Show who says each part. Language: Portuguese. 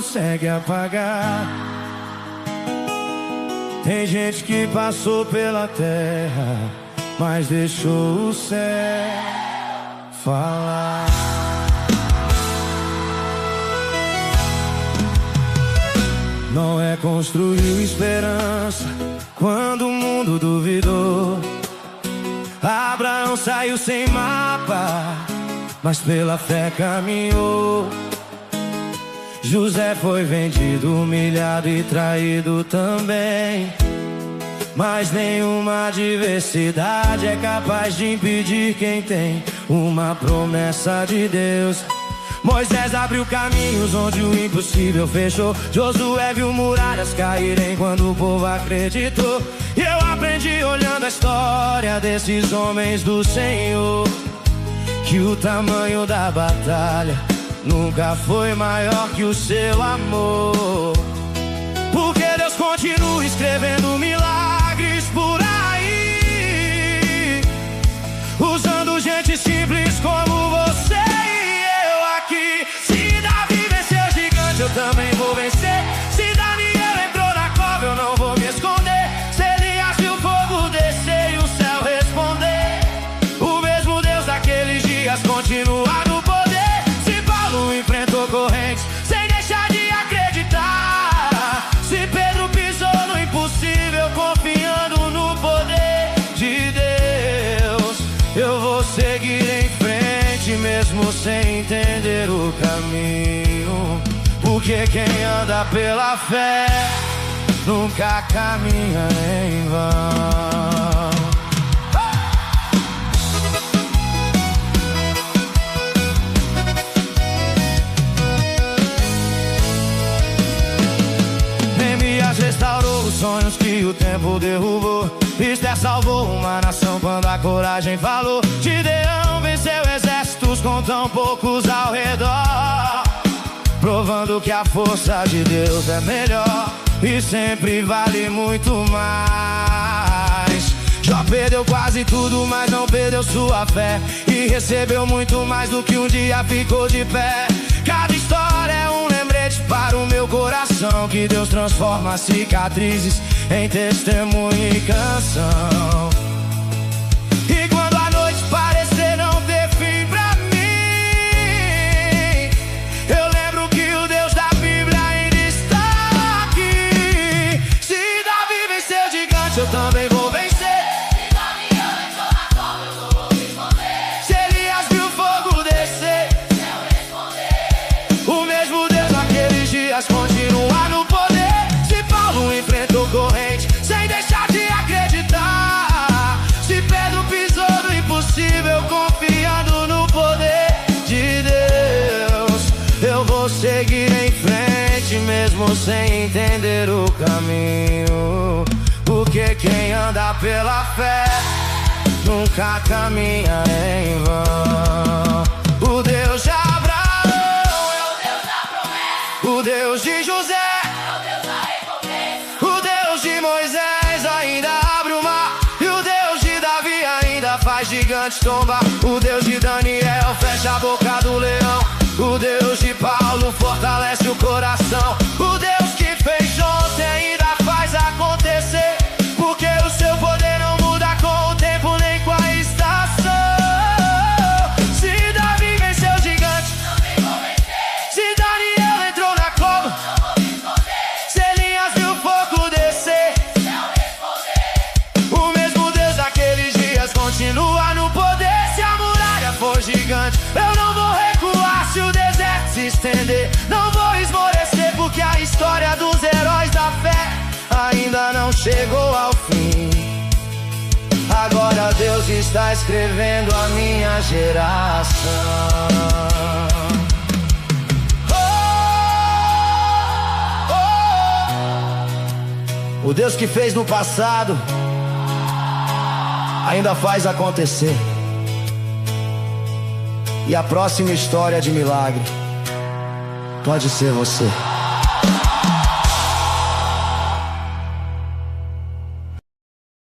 Speaker 1: consegue apagar. Tem gente que passou pela terra, mas deixou o céu falar. Não é construir esperança quando o mundo duvidou. Abraão saiu sem mapa, mas pela fé caminhou. José foi vendido, humilhado e traído também. Mas nenhuma adversidade é capaz de impedir quem tem uma promessa de Deus. Moisés abriu caminhos onde o impossível fechou. Josué viu muralhas caírem quando o povo acreditou. E eu aprendi olhando a história desses homens do Senhor, que o tamanho da batalha nunca foi maior que o seu amor. Porque Deus continua escrevendo milagres por aí, usando gente simples como você e eu aqui. Se Davi venceu o gigante, eu também vou vencer. Se Daniel entrou na cova, eu não vou me esconder. Se Elias viu o fogo descer e o céu responder, o mesmo Deus daqueles dias continua no poder. Se Paulo enfrentou correntes sem deixar de acreditar, se Pedro pisou no impossível confiando no poder de Deus, eu vou seguir em frente mesmo sem entender o caminho. Porque quem anda pela fé nunca caminha em vão. Neemias restaurou os sonhos que o tempo derrubou. Esther salvou uma nação quando a coragem falou. Gideão venceu exércitos com tão poucos ao redor, provando que a força de Deus é melhor e sempre vale muito mais. Jó perdeu quase tudo, mas não perdeu sua fé, e recebeu muito mais do que um dia ficou de pé. Cada história é um lembrete para o meu coração, que Deus transforma cicatrizes em testemunho e canção. E quando a noite parecer não ter fim pra mim, eu lembro que o Deus da Bíblia ainda está aqui. Se Davi venceu o gigante, eu também vou vencer. Se Daniel entrou na cova, eu não vou me esconder. Se Elias viu o fogo descer, eu responder, o mesmo Deus naqueles dias continua no poder. Se Paulo enfrentou corrente sem deixar de acreditar, se Pedro pisou no impossível confiando no poder de Deus, eu vou seguir em frente mesmo sem entender o caminho. Porque quem anda pela fé nunca caminha em vão. O Deus de Abraão é o Deus da promessa, o Deus de José é o Deus da recompensa, o Deus de Moisés ainda abre o mar, e o Deus de Davi ainda faz gigante tombar. O Deus de Daniel fecha a boca do leão, o Deus de Paulo fortalece o coração. O Deus que fez ontem ainda faz acontecer, porque o seu poder não muda com o tempo nem com a estação. Se Davi venceu o gigante, também vou vencer. Se Daniel entrou na cova, não vou me esconder. Se Elias viu o fogo descer, eu responder, o mesmo Deus daqueles dias continua no poder. Se a muralha for gigante, eu não vou recuar. Se o deserto se estender, não vou esmorecer, porque a história dos heróis da fé ainda não chegou ao fim. Agora Deus está escrevendo a minha geração. O Deus que fez no passado ainda faz acontecer, e a próxima história de milagre pode ser você.